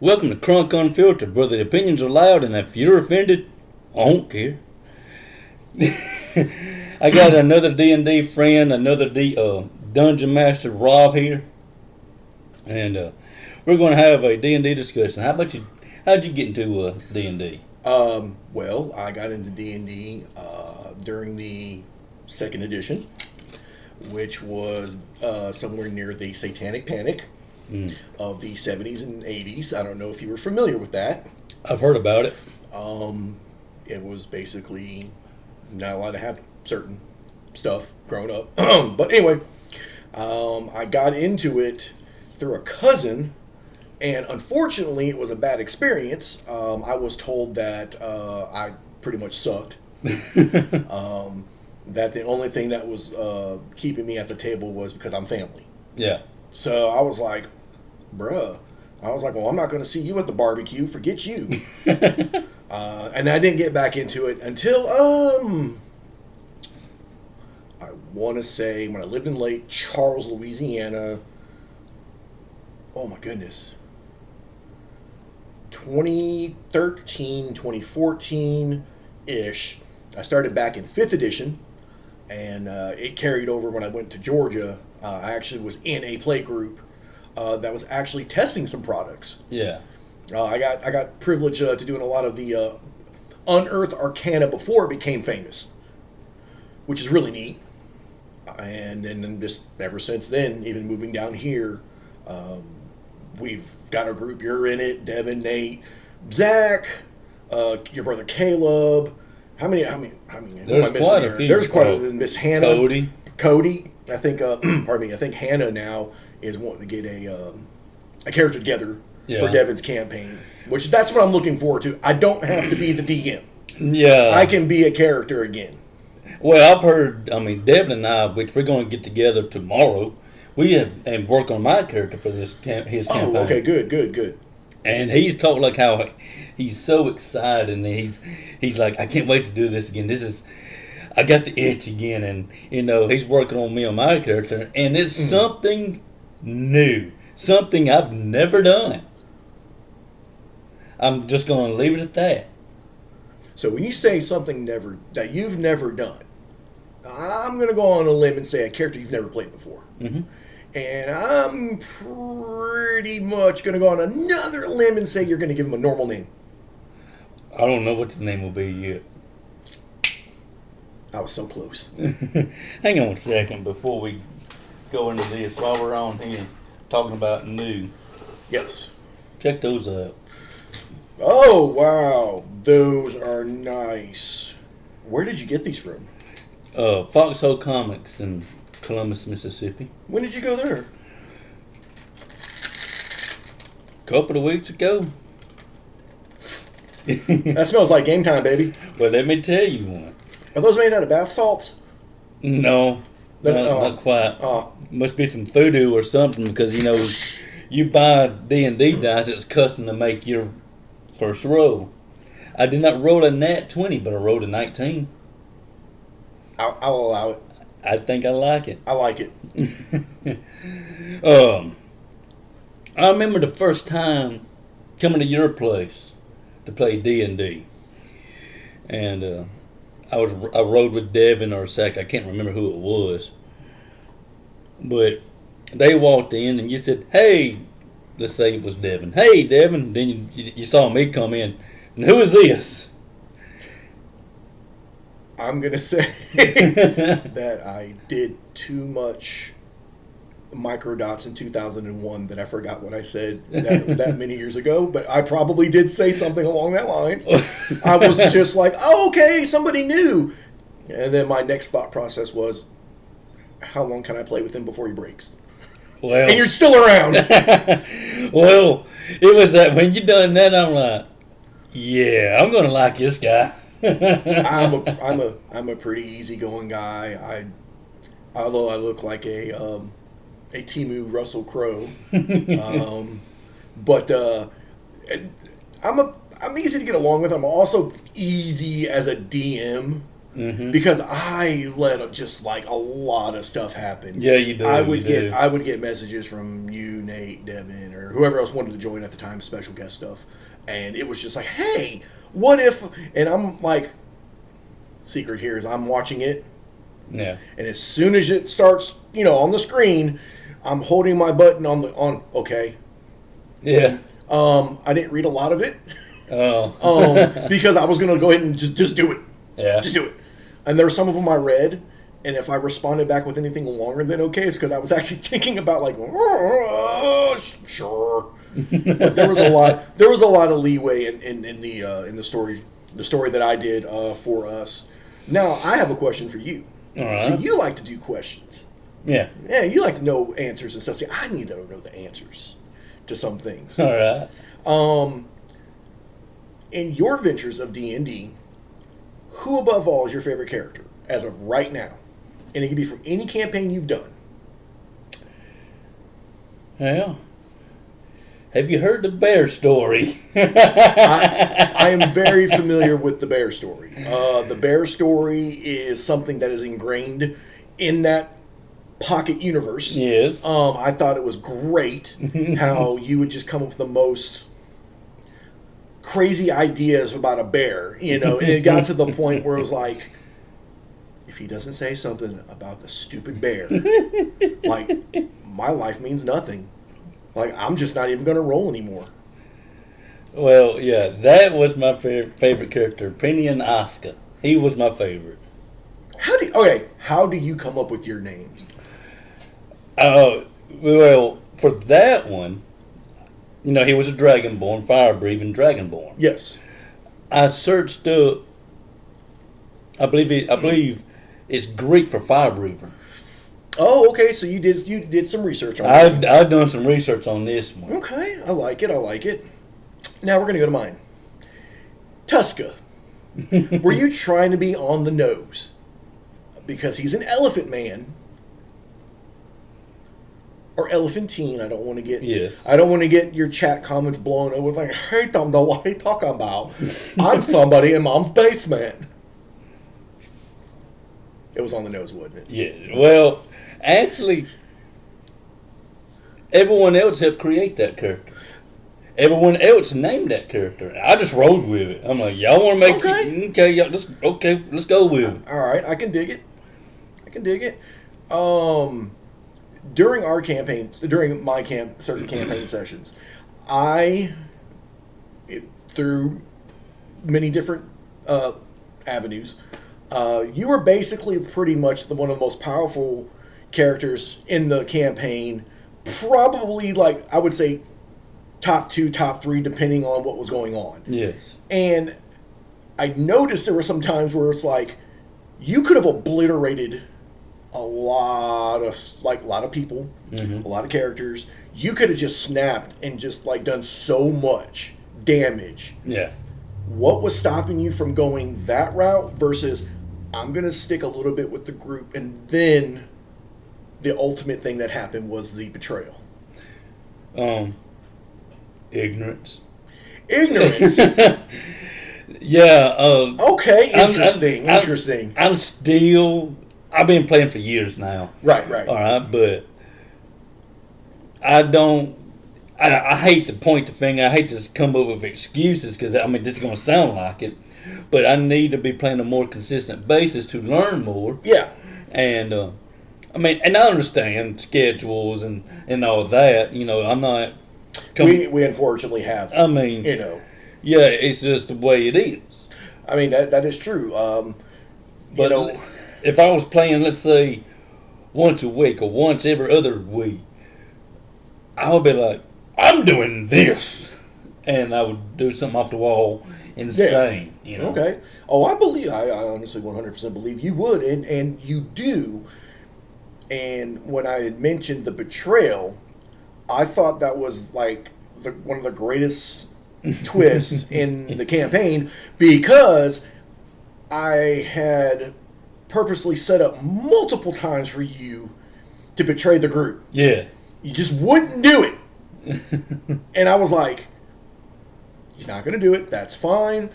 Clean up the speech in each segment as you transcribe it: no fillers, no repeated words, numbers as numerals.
Welcome to Crunk Unfiltered, where the opinions are loud, and if you're offended, I don't care. I got another D&D friend, another Dungeon Master, Rob, here, and we're going to have a D&D discussion. How'd you get into D&D? Well, I got into D&D during the second edition, which was somewhere near the Satanic Panic of the 70s and 80s. I don't know if you were familiar with that. I've heard about it. It was basically not allowed to have certain stuff growing up. But anyway, I got into it through a cousin, and unfortunately it was a bad experience. I was told that I pretty much sucked. That the only thing that was keeping me at the table was because I'm family. Yeah. So I was like, bruh. I was like, well, I'm not going to see you at the barbecue. Forget you. And I didn't get back into it until, I want to say when I lived in Lake Charles, Louisiana. Oh, my goodness. 2013, 2014-ish. I started back in 5th edition, and it carried over when I went to Georgia. I actually was in a play group that was actually testing some products. Yeah. I got privilege to doing a lot of the unearthed arcana before it became famous, which is really neat. And then just ever since then, even moving down here, we've got a group. You're in it, Devin, Nate, Zach, your brother Caleb. How many? There's quite a few. There's quite a Miss Hannah. Cody. I think. Pardon me. I think Hannah now is wanting to get a character together for Devin's campaign, which that's what I'm looking forward to. I don't have to be the DM. Yeah. I can be a character again. Well, I've heard. Devin and I, which we're going to get together tomorrow. We have and work on my character for his campaign. Oh, okay, good. And he's talking like how he's so excited, and he's like, I can't wait to do this again. I got the itch again, and he's working on me on my character, and it's something new, something I've never done. I'm just going to leave it at that. So when you say something that you've never done, I'm going to go on a limb and say a character you've never played before. Mm-hmm. And I'm pretty much going to go on another limb and say you're going to give him a normal name. I don't know what the name will be yet. I was so close. Hang on a second before we go into this. While we're on here talking about new. Yes. Check those out. Oh, wow. Those are nice. Where did you get these from? Foxhole Comics in Columbus, Mississippi. When did you go there? A couple of weeks ago. That smells like game time, baby. Well, let me tell you one. Are those made out of bath salts? No, not quite. Must be some voodoo or something because, you buy D&D dice, it's custom to make your first roll. I did not roll a nat 20, but I rolled a 19. I'll allow it. I think I like it. I like it. I remember the first time coming to your place to play D&D, and I rode with Devin or Zach. I can't remember who it was, but they walked in and you said, "Hey," let's say it was Devin. "Hey, Devin." Then you saw me come in, and who is this? I'm going to say that I did too much microdots in 2001 that I forgot what I said that many years ago, but I probably did say something along that lines. I was just like, oh, okay, somebody new. And then my next thought process was, how long can I play with him before he breaks? Well, and you're still around. Well, it was that when you done that, I'm like, yeah, I'm going to like this guy. I'm a pretty easygoing guy. Although I look like a Timu Russell Crowe, but I'm easy to get along with. I'm also easy as a DM. because I let just like a lot of stuff happen. Yeah, you do. I would get messages from you, Nate, Devin, or whoever else wanted to join at the time, special guest stuff, and it was just like, hey, what if? And I'm like, secret here is I'm watching it, Yeah. and as soon as it starts, on the screen, I'm holding my button on okay. Yeah. I didn't read a lot of it. Oh. Because I was gonna go ahead and just do it. Yeah. Just do it. And there were some of them I read, and if I responded back with anything longer than okay, it's because I was actually thinking about like, sure. But there was a lot. There was a lot of leeway in the story that I did for us. Now I have a question for you. All right. See, you like to do questions. Yeah. Yeah, you like to know answers and stuff. See, I need to know the answers to some things. All right. In your ventures of D&D, who above all is your favorite character as of right now? And it can be from any campaign you've done. Well, have you heard the bear story? I am very familiar with the bear story. The bear story is something that is ingrained in that pocket universe. Yes. I thought it was great how you would just come up with the most crazy ideas about a bear, and it got to the point where it was like, if he doesn't say something about the stupid bear, like, my life means nothing. Like, I'm just not even going to roll anymore. Well, yeah, that was my favorite character, Penny and Oscar. He was my favorite. How do you come up with your names? Well, for that one, he was a dragonborn, fire-breathing dragonborn. Yes. I searched up. I believe it's Greek for fire-breather. Oh, okay. So you did some research on it. I've done some research on this one. Okay, I like it. Now we're gonna go to mine. Tuska. Were you trying to be on the nose? Because he's an elephant man. Or elephantine. I don't want to get. Yes. I don't want to get your chat comments blown over with like, "Hey, don't know what he talking about. I'm somebody in mom's basement." It was on the nose, wasn't it? Yeah. Well, actually, everyone else helped create that character. Everyone else named that character. I just rode with it. I'm like, y'all want to make let's go with it. All right, I can dig it. During our campaigns, during my certain campaign sessions, through many different avenues, you were basically pretty much one of the most powerful characters in the campaign. Probably, like, I would say, top 2, top 3, depending on what was going on. Yes. And I noticed there were some times where it's like, you could have obliterated a lot of people, a lot of characters. You could have just snapped and just like done so much damage. Yeah. What was stopping you from going that route versus I'm going to stick a little bit with the group, and then the ultimate thing that happened was the betrayal? Ignorance. Yeah. Okay. Interesting. I've been playing for years now. Right. All right, but I hate to point the finger. I hate to come up with excuses because, this is going to sound like it. But I need to be playing a more consistent basis to learn more. Yeah. And, and I understand schedules and all that. I'm not... We unfortunately have. Yeah, it's just the way it is. That is true. But if I was playing, let's say, once a week or once every other week, I would be like, I'm doing this. And I would do something off the wall insane. Okay. Oh, I honestly 100% believe you would, and you do. And when I had mentioned the betrayal, I thought that was like one of the greatest twists in the campaign, because I had purposely set up multiple times for you to betray the group. Yeah. You just wouldn't do it. And I was like, he's not going to do it. That's fine.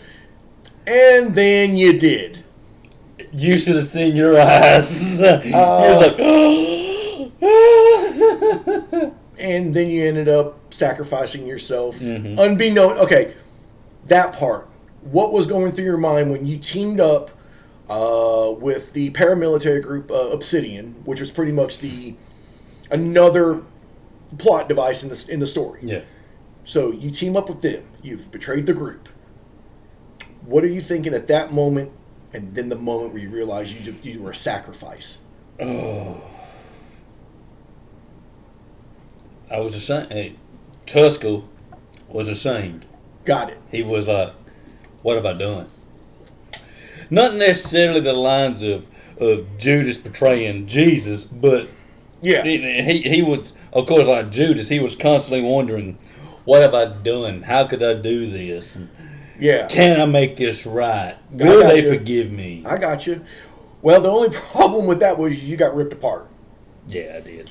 And then you did. You should have seen your eyes. You was like, and then you ended up sacrificing yourself. Mm-hmm. Unbeknown. Okay, that part. What was going through your mind when you teamed up with the paramilitary group Obsidian, which was pretty much another plot device in the story? Yeah. So you team up with them. You've betrayed the group. What are you thinking at that moment, and then the moment where you realize you were a sacrifice? Oh. I was ashamed. Hey, Tusco was ashamed. Got it. He was like, what have I done? Not necessarily the lines of Judas betraying Jesus, but Yeah. he was, of course, like Judas, he was constantly wondering, what have I done? How could I do this? And Yeah. can I make this right? Will they you. forgive me? I got you. Well, the only problem with that was you got ripped apart. Yeah, I did.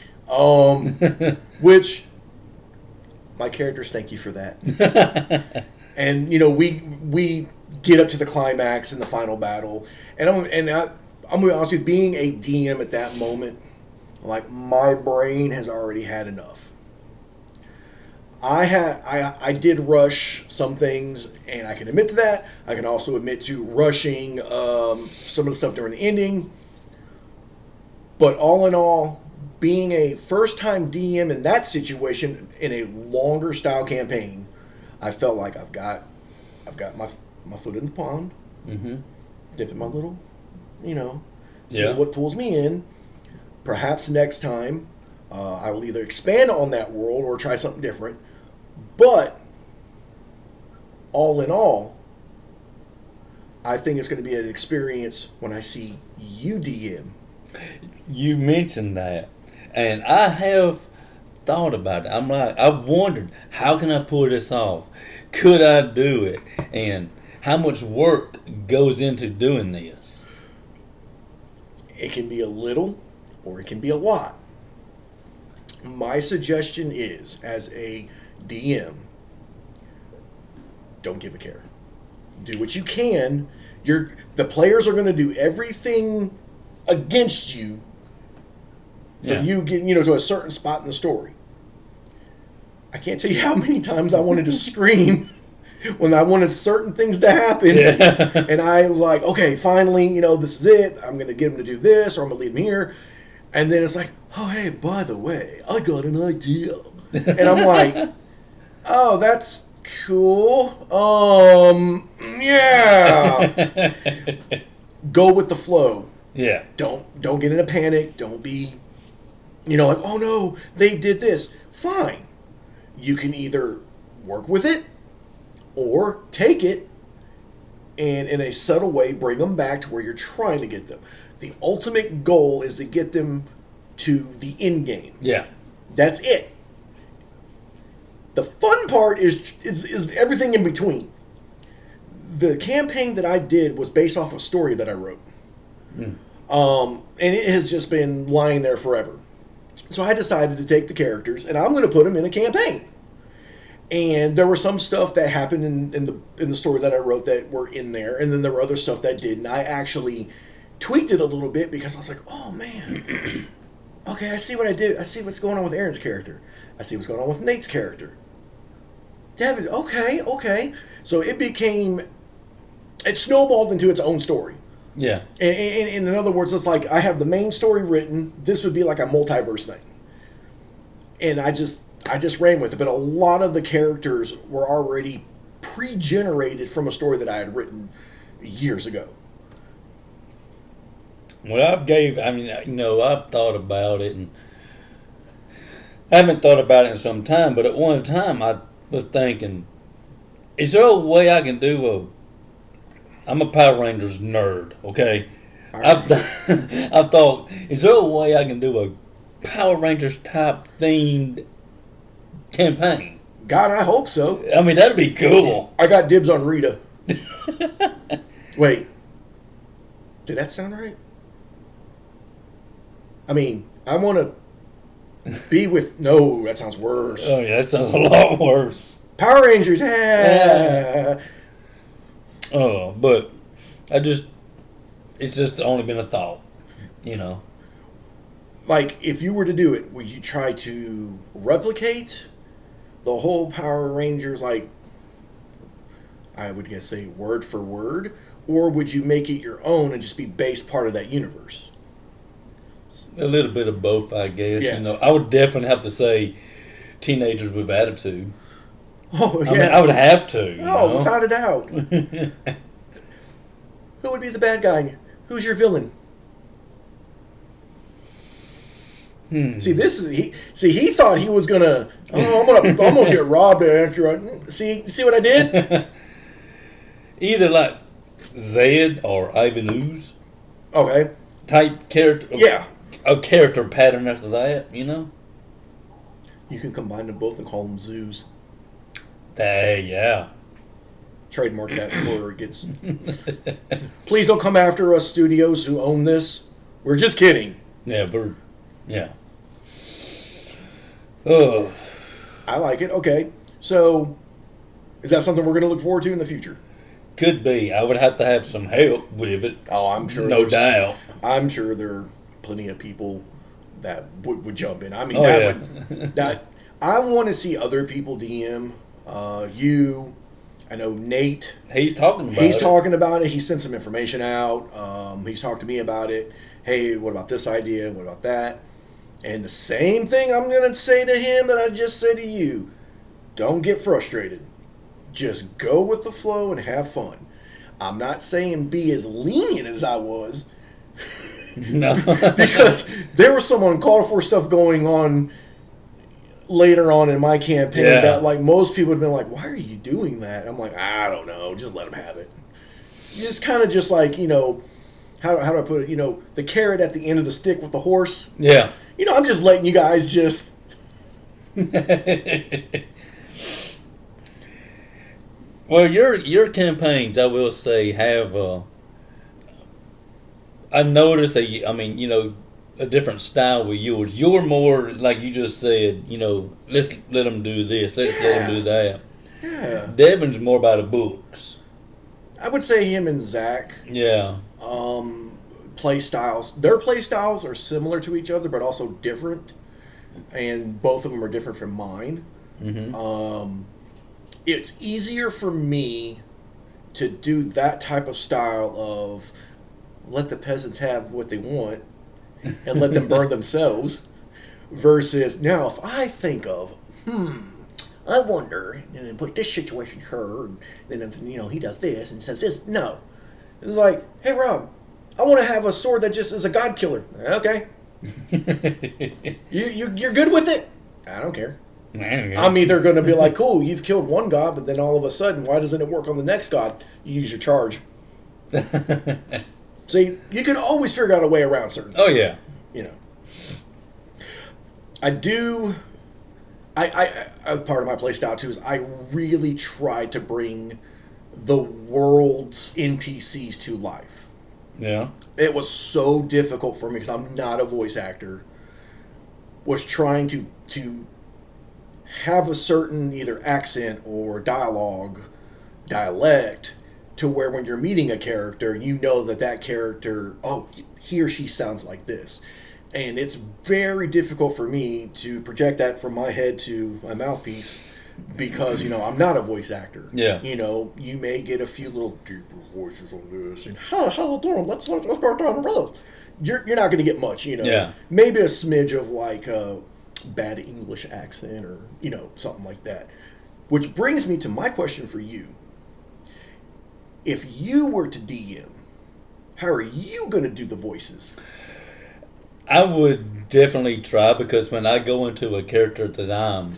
Which my characters thank you for that. And we get up to the climax in the final battle, and I'm gonna be honest with you, being a DM at that moment, like my brain has already had enough. I did rush some things, and I can admit to that. I can also admit to rushing some of the stuff during the ending. But all in all, being a first-time DM in that situation in a longer style campaign, I felt like I've got my foot in the pond, dipping my little, see what pulls me in. Perhaps next time I will either expand on that world or try something different. But all in all, I think it's going to be an experience when I see you DM. You mentioned that, and I have thought about it. I'm like, I've wondered, how can I pull this off? Could I do it? And how much work goes into doing this? It can be a little, or it can be a lot. My suggestion is, as a DM, don't give a care. Do what you can. The players are going to do everything against you for you getting to a certain spot in the story. I can't tell you how many times I wanted to scream when I wanted certain things to happen. Yeah. And I was like, okay, finally, this is it. I'm going to get him to do this, or I'm going to leave him here. And then it's like, oh, hey, by the way, I got an idea. And I'm like, oh, that's cool. Yeah. Go with the flow. Yeah. Don't get in a panic. Don't be, like, oh no, they did this. Fine. You can either work with it or take it and in a subtle way bring them back to where you're trying to get them. The ultimate goal is to get them to the end game. Yeah. That's it. The fun part is everything in between. The campaign that I did was based off a story that I wrote. And it has just been lying there forever. So I decided to take the characters and I'm going to put them in a campaign. And there was some stuff that happened in the story that I wrote that were in there, and then there were other stuff that didn't. I actually tweaked it a little bit because I was like, oh man, okay, I see what I did. I see what's going on with Aaron's character. I see what's going on with Nate's character. David, okay. So it snowballed into its own story. Yeah. And in other words, it's like I have the main story written. This would be like a multiverse thing. And I just ran with it. But a lot of the characters were already pre-generated from a story that I had written years ago. Well, I've thought about it, and I haven't thought about it in some time, but at one time I was thinking, is there a way I can do I'm a Power Rangers nerd, okay? Right. I've thought, is there a way I can do a Power Rangers type themed campaign? God, I hope so. I mean, that'd be cool. I got dibs on Rita. Wait. Did that sound right? I mean, I want to be with... No, that sounds worse. Oh, yeah, that sounds a lot worse. Power Rangers, yeah. Oh, but I just... It's just only been a thought, you know. Like, if you were to do it, would you try to replicate the whole Power Rangers, like, I would guess say word for word, or would you make it your own and just be based part of that universe? A little bit of both, I guess. Yeah. You know, I would definitely have to say teenagers with attitude. Oh, yeah. I mean, I would have to. You Oh, know? without a doubt. Who would be the bad guy? Who's your villain? See, this is he thought he was gonna. Oh, I'm gonna get robbed after. See what I did? Either like Zed or Ivan Ooze Okay. type character. Yeah. A character pattern after that, you know. You can combine them both and call them zoos. Hey, yeah. Trademark that before it gets. Please don't come after us, studios who own this. We're just kidding. Yeah, but yeah. Oh, I like it. Okay, so is that something we're going to look forward to in the future? could be. I would have to have some help with it. Oh, I'm sure. No doubt. I'm sure there are plenty of people that would jump in. I mean, Oh, that yeah. would that I want to see other people DM. You, I know Nate. He's talking about He's it. talking about it. He sent some information out. He's talked to me about it. Hey, what about this idea? What about that? And the same thing I'm going to say to him that I just said to you. Don't get frustrated. Just go with the flow and have fun. I'm not saying be as lenient as I was. No. Because there was some uncalled for stuff going on later on in my campaign that like most people would have been like, why are you doing that? I'm like, I don't know, just let them have it. It's kind of just like, how do I put it, the carrot at the end of the stick with the horse. Yeah. I'm just letting you guys just Well, your campaigns, I will say, have I noticed that a different style with yours. You're more like you just said. Let's let them do this. Let's let them do that. yeah. Devin's more about the books. I would say him and Zach Yeah. play styles. Their play styles are similar to each other, but also different, and both of them are different from mine. Mm-hmm. It's easier for me to do that type of style of let the peasants have what they want and let them burn themselves versus now if I think of I wonder and put this situation here and then if he does this and says this it's like, hey Rob, I want to have a sword that just is a god killer. Okay. You're good with it? I don't care. I'm either going to be like, cool, you've killed one god, but then all of a sudden, why doesn't it work on the next god? You use your charge. See, you can always figure out a way around certain things. Oh yeah. I part of my play style too is I really try to bring the world's NPCs to life. Yeah. It was so difficult for me because I'm not a voice actor. Was trying to have a certain either accent or dialect to where when you're meeting a character, that character, he or she sounds like this. And it's very difficult for me to project that from my head to my mouthpiece because, I'm not a voice actor. Yeah. You may get a few little deeper voices on this and, how you doing? Let's go down the road. You're not going to get much, Yeah. Maybe a smidge of like a bad English accent or, something like that. Which brings me to my question for you. If you were to DM, how are you going to do the voices? I would definitely try because when I go into a character that I'm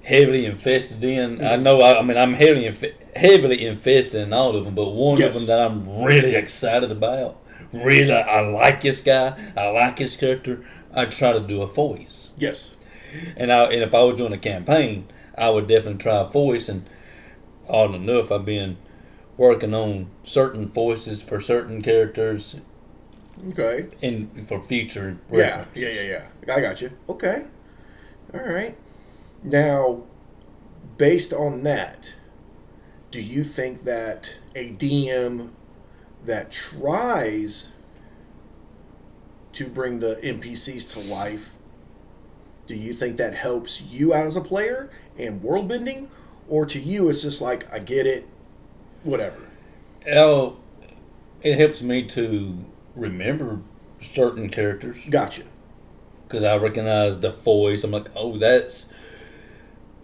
heavily invested in, I know I'm heavily invested in all of them, but one of them that I'm really excited about, really I like this guy, I like his character, I try to do a voice. Yes. And if I was doing a campaign, I would definitely try a voice, and odd enough, I've been working on certain voices for certain characters. Okay. And for future Yeah. reference. I got you. Okay. All right. Now, based on that, do you think that a DM that tries to bring the NPCs to life, do you think that helps you out as a player and world bending, or to you it's just like, I get it, whatever? Oh, it helps me to remember certain characters Gotcha. because I recognize the voice. I'm like, oh, that's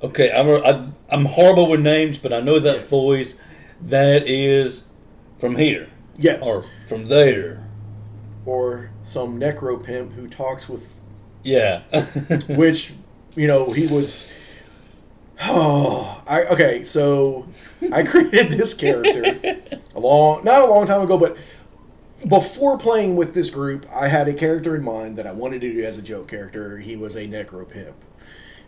okay. I'm horrible with names, but I know that Yes. voice. That is from here Yes. or from there. Or some necro pimp who talks with, Yeah. which, he was. Okay, so I created this character not a long time ago, but before playing with this group, I had a character in mind that I wanted to do as a joke character. He was a necro pimp,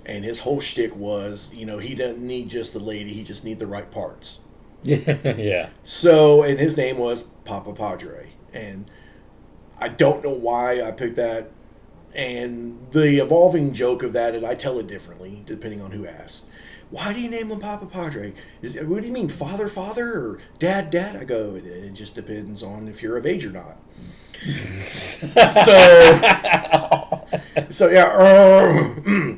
and his whole shtick was, he doesn't need just the lady; he just need the right parts. Yeah. So, and his name was Papa Padre, and I don't know why I picked that. And the evolving joke of that is I tell it differently depending on who asks. Why do you name him Papa Padre? What do you mean, father, or dad? I go, it just depends on if you're of age or not. So yeah.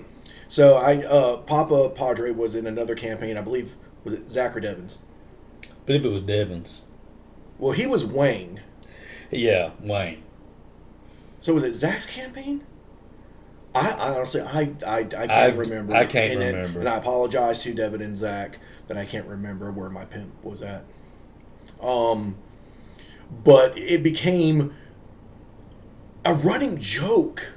So Papa Padre was in another campaign. I believe, was it Zach or Devins? I believe it was Devon's. Well, he was Wayne. Yeah, Wayne. So was it Zach's campaign? I honestly, I can't remember. I can't remember. And I apologize to Devin and Zach that I can't remember where my pimp was at. But it became a running joke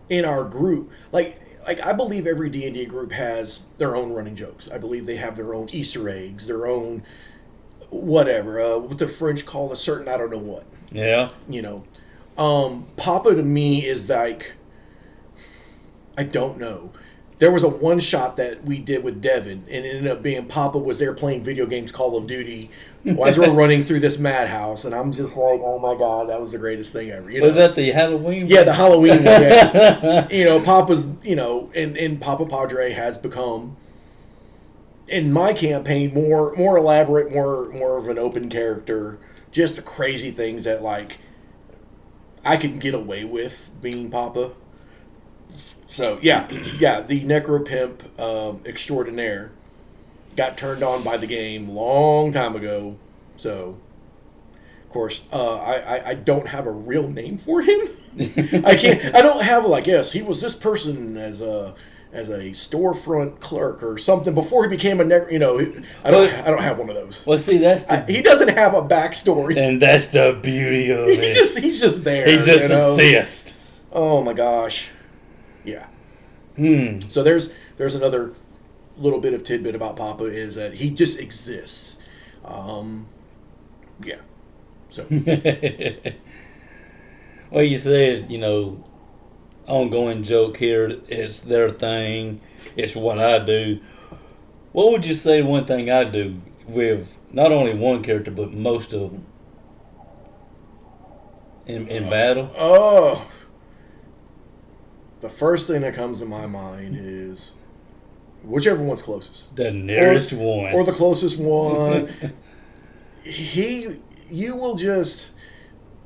in our group. Like I believe every D&D group has their own running jokes. I believe they have their own Easter eggs, their own whatever. What the French call a certain I don't know what. Yeah. Papa to me is like, I don't know. There was a one shot that we did with Devin, and it ended up being Papa was there playing video games, Call of Duty, as we're running through this madhouse, and I'm just like, oh my god, that was the greatest thing ever. Was that the Halloween? Yeah, the Halloween one. Yeah. Papa's, and Papa Padre has become, in my campaign, more elaborate, more of an open character, just the crazy things that like I can get away with being Papa. So yeah, the Necro Pimp extraordinaire got turned on by the game long time ago. So, of course, I don't have a real name for him. I don't have like, yes, he was this person as a storefront clerk or something before he became a Necro. I don't have one of those. Well, see, he doesn't have a backstory, and that's the beauty of it. He's just there. He just exists. Oh my gosh. Yeah. So there's another little bit of tidbit about Papa is that he just exists. Yeah. So. Well, you said, ongoing joke here. It's their thing. It's what I do. What would you say one thing I do with not only one character but most of them in battle? Oh. The first thing that comes to my mind is whichever one's closest. The nearest one. Or the closest one. You will just,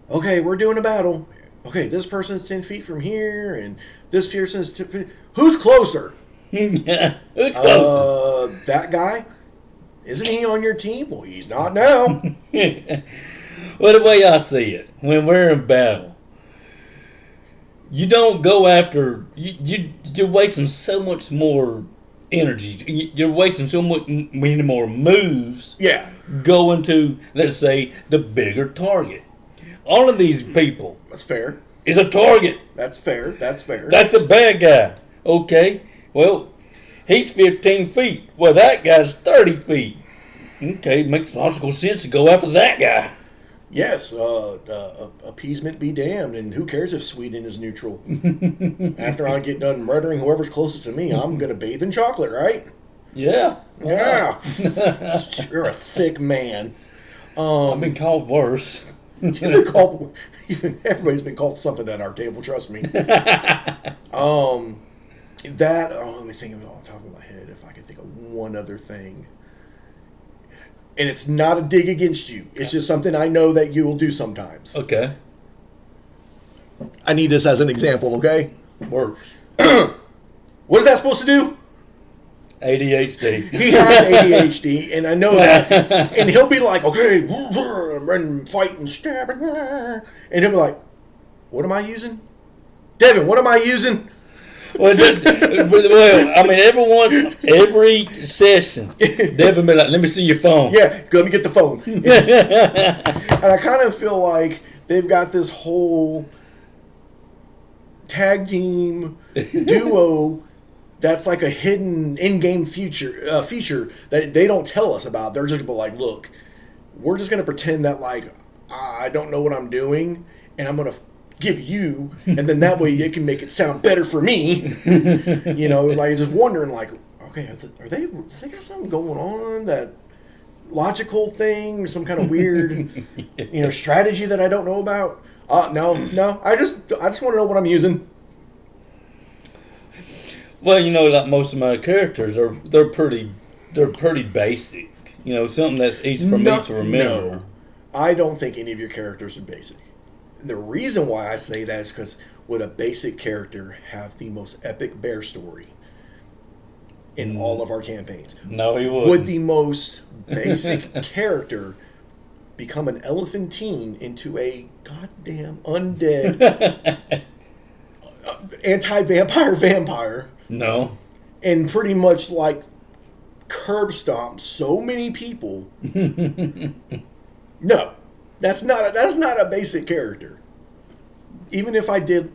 okay, we're doing a battle. Okay, this person's 10 feet from here, and this person's 10 feet. Who's closer? Yeah, who's closest? That guy? Isn't he on your team? Well, he's not now. Well, the way I see it, when we're in battle, you don't go after you're wasting so much more energy. You're wasting so much many more moves. Yeah. Going to, let's say, the bigger target. All of these people. That's fair. Is a target. That's fair. That's a bad guy. Okay. Well, he's 15 feet. Well, that guy's 30 feet. Okay, makes logical sense to go after that guy. Yes, appeasement be damned, and who cares if Sweden is neutral? After I get done murdering whoever's closest to me, I'm going to bathe in chocolate, right? Yeah. Yeah. You're a sick man. I've been called worse. You've been called, everybody's been called something at our table, trust me. Let me think of it off the top of my head if I can think of one other thing. And it's not a dig against you. It's just something I know that you will do sometimes. Okay. I need this as an example, okay? Works. What is that supposed to do? ADHD. He has ADHD, and I know that. And he'll be like, okay, and fight and stab. And he'll be like, what am I using? Devin, what am I using? Well, I mean, every session, Devin be like, let me see your phone. Yeah, go let me get the phone. And I kind of feel like they've got this whole tag team duo that's like a hidden in-game feature that they don't tell us about. They're just like, look, we're just going to pretend that like I don't know what I'm doing, and I'm going to give you, and then that way it can make it sound better for me. You know, like just wondering like, okay, are they got something going on, that logical thing, some kind of weird strategy that I don't know about? No, I just want to know what I'm using. Well, like most of my characters they're pretty basic. Something that's easy for me to remember. No, I don't think any of your characters are basic. The reason why I say that is because would a basic character have the most epic bear story in all of our campaigns? No, he wouldn't. Would the most basic character become an elephantine into a goddamn undead anti-vampire vampire? No. And pretty much like curb stomp so many people? No. That's not a basic character. Even if I did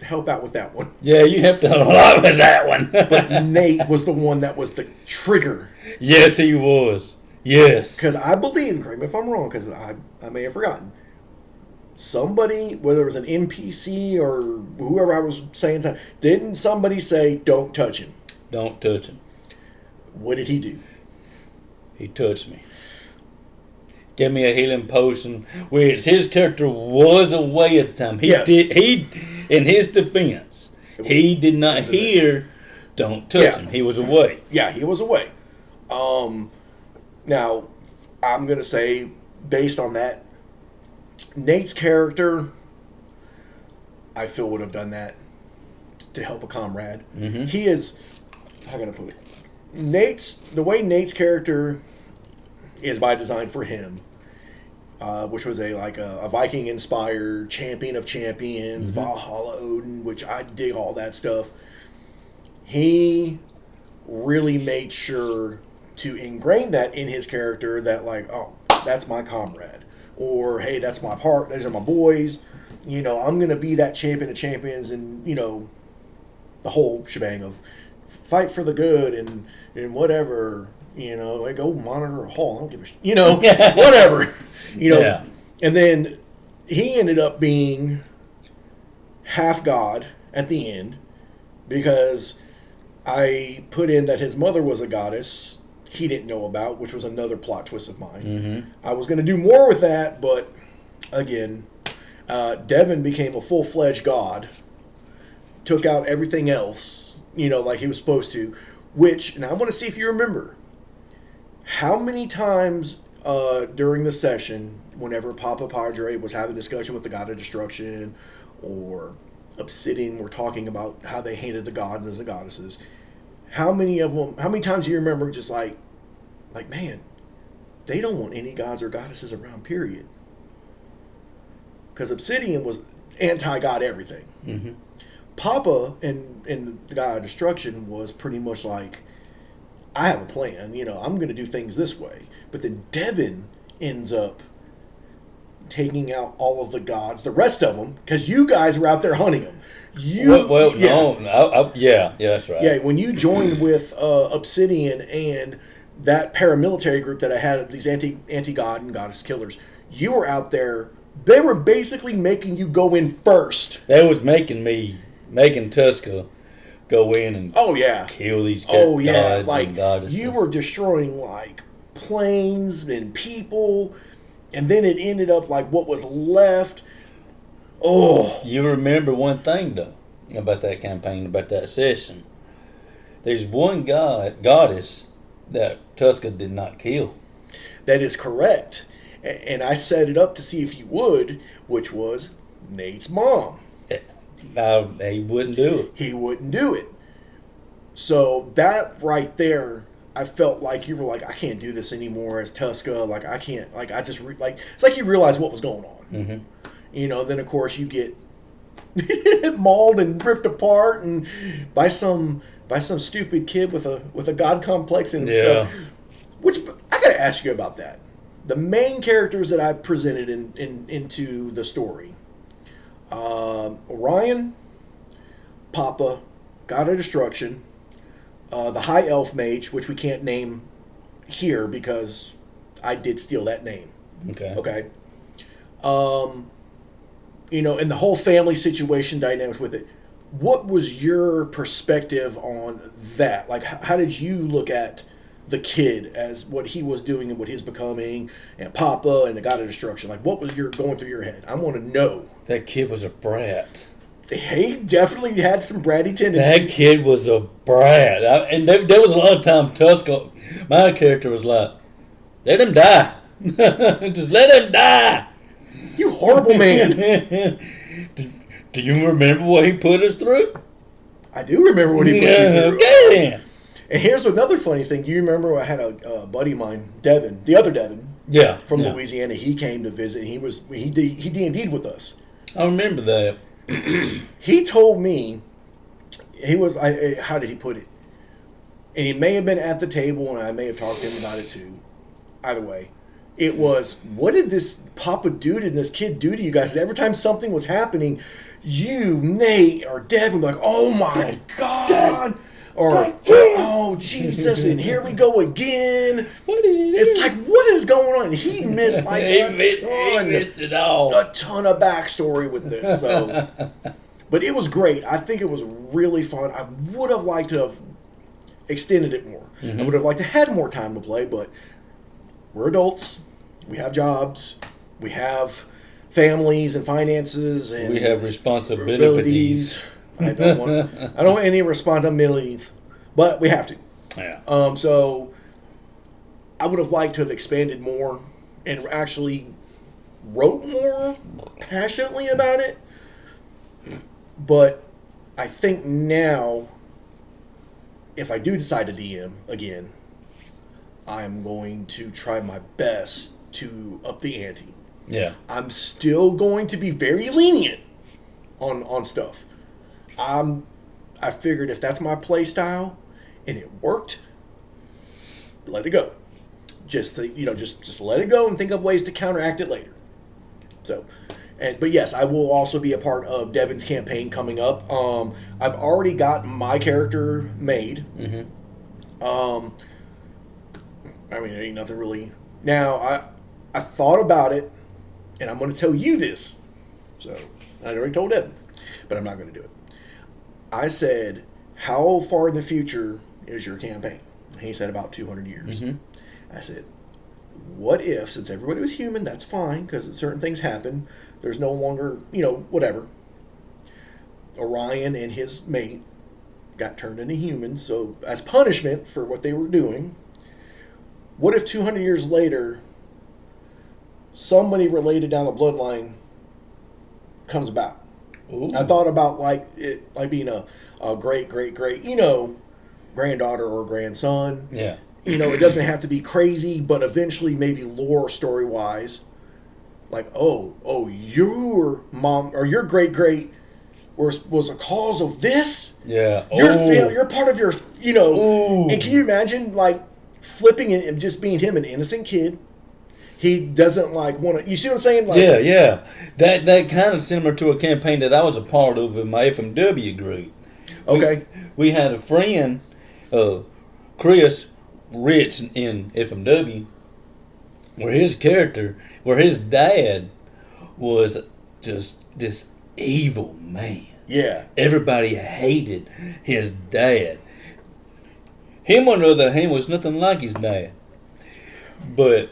help out with that one. Yeah, you helped out a lot with that one. But Nate was the one that was the trigger. Yes, he was. Yes. Because I believe, correct me if I'm wrong, because I may have forgotten, somebody, whether it was an NPC or whoever I was saying, didn't somebody say, don't touch him? Don't touch him. What did he do? He touched me. Give me a healing potion, which his character was away at the time. He in his defense, he did not hear don't touch him. He was away. Yeah, he was away. Now, I'm going to say, based on that, Nate's character, I feel would have done that to help a comrade. Mm-hmm. He is, how can I put it? The way Nate's character is by design for him, which was a Viking-inspired champion of champions, Valhalla Odin, which I dig all that stuff. He really made sure to ingrain that in his character, that like, oh, that's my comrade, or hey, that's my part. These are my boys. I'm gonna be that champion of champions, and the whole shebang of fight for the good and whatever. Like go monitor a hall. I don't give a shit. Whatever. Yeah. And then he ended up being half god at the end, because I put in that his mother was a goddess he didn't know about, which was another plot twist of mine. Mm-hmm. I was going to do more with that, but again, Devin became a full-fledged god, took out everything else, like he was supposed to, and I want to see if you remember, how many times during the session, whenever Papa Padre was having a discussion with the God of Destruction, or Obsidian were talking about how they hated the god and the goddesses, how many times do you remember just like, man, they don't want any gods or goddesses around, period. Because Obsidian was anti-god everything. Mm-hmm. Papa and the God of Destruction was pretty much like, I have a plan, I'm going to do things this way. But then Devin ends up taking out all of the gods, the rest of them, because you guys were out there hunting them. No, yeah, that's right. Yeah, when you joined with Obsidian and that paramilitary group that I had, these anti-god and goddess killers, you were out there. They were basically making you go in first. They was making Tuska go in and kill these gods and goddesses. You were destroying like planes and people, and then it ended up like what was left. Oh, you remember one thing though about that campaign, about that session. There's one goddess that Tuska did not kill. That is correct. And I set it up to see if you would, which was Nate's mom. He wouldn't do it. He wouldn't do it. So that right there, I felt like you were like, I can't do this anymore as Tuska. Like, I can't, like, I just, like, it's like you realize what was going on. Mm-hmm. Then of course you get mauled and ripped apart and by some stupid kid with a god complex in himself. Yeah. Which, I gotta ask you about that. The main characters that I presented into the story. Orion, Papa, God of Destruction, the High Elf Mage, which we can't name here because I did steal that name. Okay. And the whole family situation dynamics with it. What was your perspective on that? Like, how did you look at the kid as what he was doing and what he's becoming, and Papa and the God of Destruction? Like, what was going through your head? I want to know. That kid was a brat. He definitely had some bratty tendencies. That kid was a brat. And there was a lot of time Tuska, my character was like, let him die. Just let him die. You horrible man. Do you remember what he put us through? I do remember what he put you through. Okay then. And here's another funny thing. You remember I had a buddy of mine, Devin, the other Devin, from Louisiana. He came to visit. He D&D'd with us. I remember that. He told me, how did he put it? And he may have been at the table, and I may have talked to him about it too. Either way, it was, what did this Papa dude and this kid do to you guys? Every time something was happening, you, Nate, or Devin would be like, oh my God. Or, oh, Jesus, and here we go again. It's like, what is going on? He missed like he missed it all. A ton of backstory with this. So, but it was great. I think it was really fun. I would have liked to have extended it more. I would have liked to have more time to play, but we're adults. We have jobs. We have families and finances, and we have responsibilities. I don't want any responsibilities, but we have to. Yeah. So I would have liked to have expanded more and actually wrote more passionately about it. But I think now, if I do decide to DM again, I'm going to try my best to up the ante. Yeah. I'm still going to be very lenient on stuff. I figured if that's my play style and it worked, let it go. Just let it go and think of ways to counteract it later. So, but yes, I will also be a part of Devin's campaign coming up. I've already got my character made. I mean, it ain't nothing really. Now, I thought about it, and I'm going to tell you this. So, I already told Devin, but I'm not going to do it. I said, how far in the future is your campaign? And he said about 200 years. I said, what if, since everybody was human, that's fine, because certain things happen, there's no longer, whatever. Orion and his mate got turned into humans, so as punishment for what they were doing, what if 200 years later, somebody related down the bloodline comes about? Ooh. I thought about like being a great granddaughter or grandson. Yeah. It doesn't have to be crazy, but eventually maybe lore story wise, like your mom or your great was a cause of this. Yeah. You're part of your Ooh. And can you imagine like flipping it and just being him, an innocent kid? He doesn't want to. You see what I'm saying? Like, yeah. That kind of similar to a campaign that I was a part of in my FMW group. Okay. We had a friend, Chris Rich in FMW, where his dad was just this evil man. Yeah. Everybody hated his dad. Him, on the other hand, was nothing like his dad. But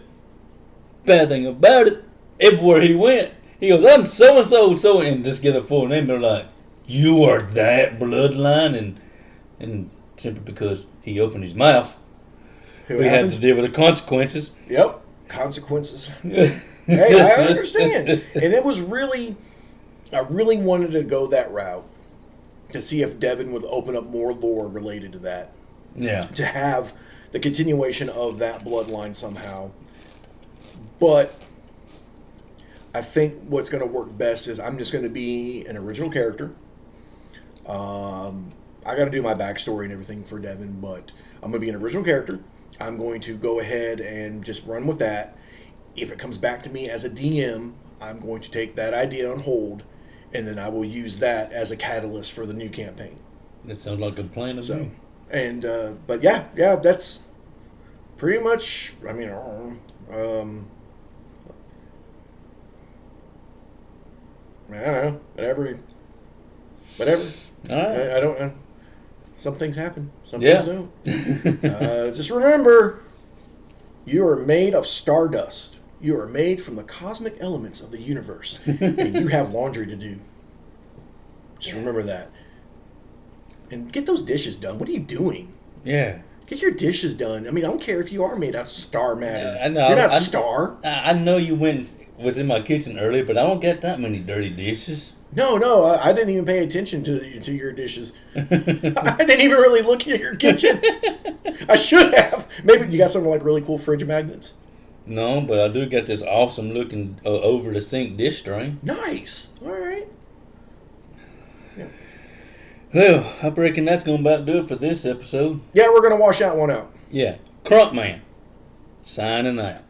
bad thing about it, everywhere he went, he goes, I'm so-and-so, and just get a full name. They're like, you are that bloodline, and simply because he opened his mouth, we had to deal with the consequences. Yep. consequences. Hey, I understand. And it was really, I really wanted to go that route to see if Devin would open up more lore related to that. Yeah. To have the continuation of that bloodline somehow. But I think what's going to work best is I'm just going to be an original character. I got to do my backstory and everything for Devin, but I'm going to be an original character. I'm going to go ahead and just run with that. If it comes back to me as a DM, I'm going to take that idea on hold, and then I will use that as a catalyst for the new campaign. That sounds like a plan to me. And but yeah, that's pretty much. I mean, I don't know. Whatever. All right. I don't. Some things happen. Some Yeah. things don't. Just remember, you are made of stardust. You are made from the cosmic elements of the universe, and you have laundry to do. Just remember that. And get those dishes done. What are you doing? Yeah. Get your dishes done. I mean, I don't care if you are made out of star matter. I know. You're not star. I know you was in my kitchen earlier, but I don't get that many dirty dishes. No, I didn't even pay attention to your dishes. I didn't even really look at your kitchen. I should have. Maybe you got some like really cool fridge magnets. No, but I do got this awesome looking over the sink dish drain. Nice. All right. Yeah. Well, I reckon that's going to about do it for this episode. Yeah, we're going to wash that one out. Yeah. Crunk Man, signing out.